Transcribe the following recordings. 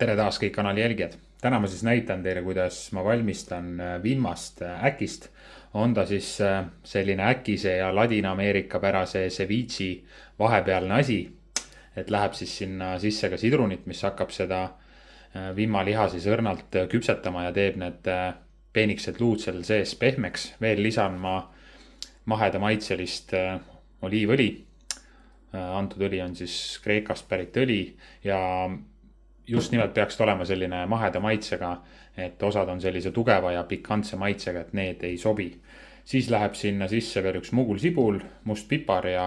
Tere taas kõik kanali jälgijad. Täna ma siis näitan teile, kuidas ma valmistan vimmast äkist. On ta siis selline äkise ja Ladina-Ameerika pärase ceviche'i vahepealne asi. Et läheb siis sinna sisse ka sidrunit, mis hakkab seda vimmaliha siis õrnalt küpsetama ja teeb need peenikesed luud seal sees pehmeks. Veel lisan ma maheda maitselist oliivõli. Antud õli on siis Kreekast pärit õli ja just nimelt peaks olema selline maheda maitsega, et osad on sellise tugeva ja pikantse maitsega, et need ei sobi. Siis läheb sinna sisse veel üks mugulsibul, must pipar ja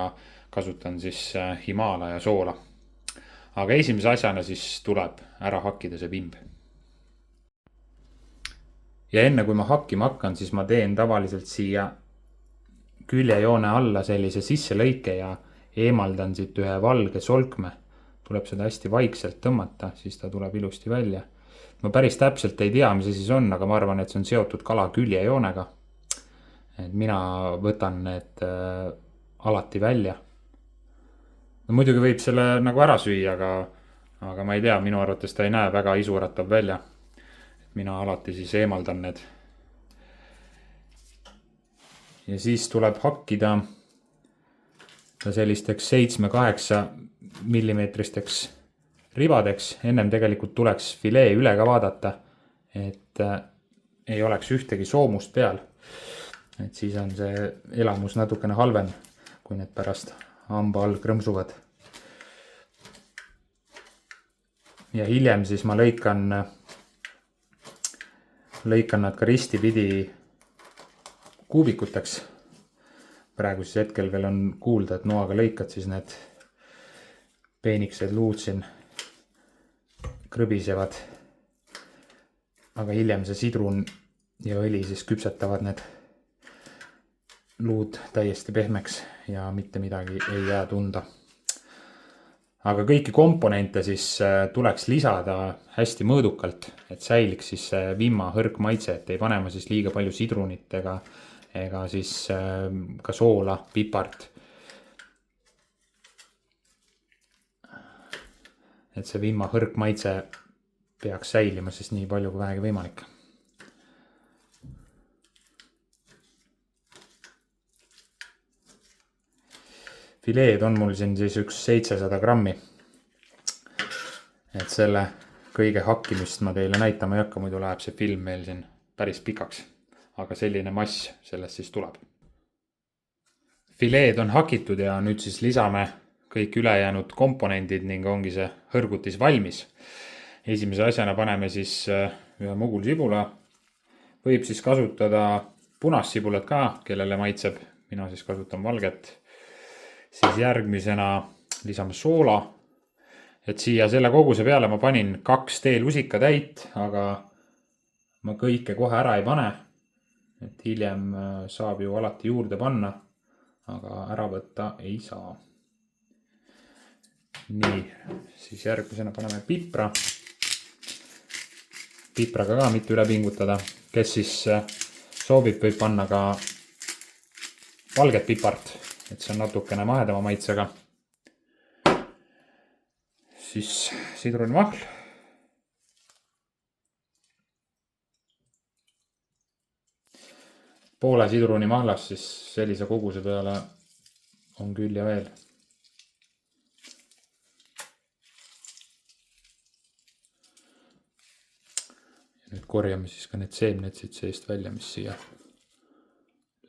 kasutan siis Himalaia soola. Aga esimese asjana siis tuleb ära hakkida see vimb. Ja enne kui ma hakkima hakkan, siis ma teen tavaliselt siia küljejoone alla sellise sisselõike ja eemaldan siit ühe valge solkme. Tuleb seda hästi vaikselt tõmmata, siis ta tuleb ilusti välja. Ma päris täpselt ei tea, mis see siis on, aga ma arvan, et see on seotud kala küljejoonega. Et mina võtan need alati välja. No muidugi võib selle nagu ära süüa, aga ma ei tea, minu arvates ta ei näe väga isuratav välja. Mina alati siis eemaldan need. Ja siis tuleb hakkida sellisteks 7-8 millimeetristeks ribadeks. Ennem tegelikult tuleks filee üle ka vaadata, et ei oleks ühtegi soomust peal. Et siis on see elamus natukene halvem, kui need pärast hamba all krõmsuvad. Ja hiljem siis ma lõikan nad ka ristipidi kuubikuteks. Praegu siis hetkel veel on kuulda, et noaga lõikad siis need peenikesed luud siin krõbisevad. Aga hiljem see sidrun ja õli siis küpsetavad need luud täiesti pehmeks ja mitte midagi ei jää tunda. Aga kõiki komponente siis tuleks lisada hästi mõõdukalt, et säiliks siis vimma hõrk maitse, et ei panema siis liiga palju sidrunit ega siis ka soola, pipart. Et see vimma hõrk maitse peaks säilima siis nii palju kui vähegi võimalik. Fileed on mul siin siis üks 700 grammi. Et selle kõige hakkimist ma teile näitama ei hakka, muidu läheb see film meil siin päris pikaks. Aga selline mass sellest siis tuleb. Fileed on hakitud ja nüüd siis lisame kõik ülejäänud komponendid ning ongi see hõrgutis valmis. Esimese asjana paneme siis ühe mugulsibula. Võib siis kasutada punassibulat ka, kellele maitseb. Mina siis kasutan valget. Siis järgmisena lisame soola. Et siia selle koguse peale ma panin 2 teelusika täit, aga ma kõike kohe ära ei pane. Et hiljem saab ju alati juurde panna, aga ära võtta ei saa. Nii, siis järgmisena paneme pipra. Pipraga ka mitte üle pingutada. Kes siis soovib, võib panna ka valget pipart, et see on natukene mahedama maitsega. Siis sidrunimahl. Poole sidrunimahlas siis sellise koguse peale on küll ja veel. Ja nüüd korjame siis ka need seemned siit seest välja, mis siia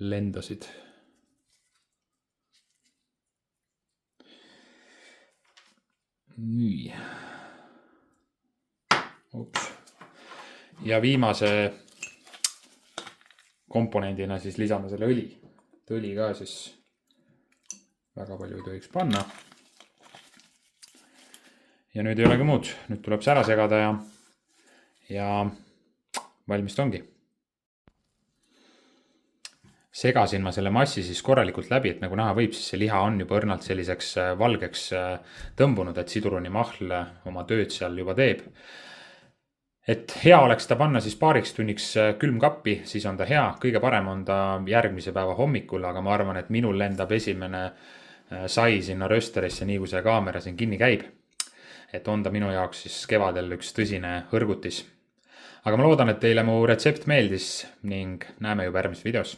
lendasid. Nii. Ups. Ja viimase komponendina siis lisame selle õli. Õli ka siis väga palju ei tohiks panna. Ja nüüd ei olegi muud. Nüüd tuleb see ära segada ja valmis ongi. Segasin ma selle massi siis korralikult läbi, et nagu näha võib, siis see liha on juba õrnalt selliseks valgeks tõmbunud, et sidrunimahl oma tööd seal juba teeb. Et hea oleks ta panna siis paariks tunniks külmkappi, siis on ta hea. Kõige parem on ta järgmise päeva hommikul, aga ma arvan, et minul lendab esimene sai sinna rösterisse, nii kui see kaamera siin kinni käib. et on ta minu jaoks siis kevadel üks tõsine hõrgutis. aga ma loodan, et teile mu retsept meeldis ning näeme juba järgmises videos.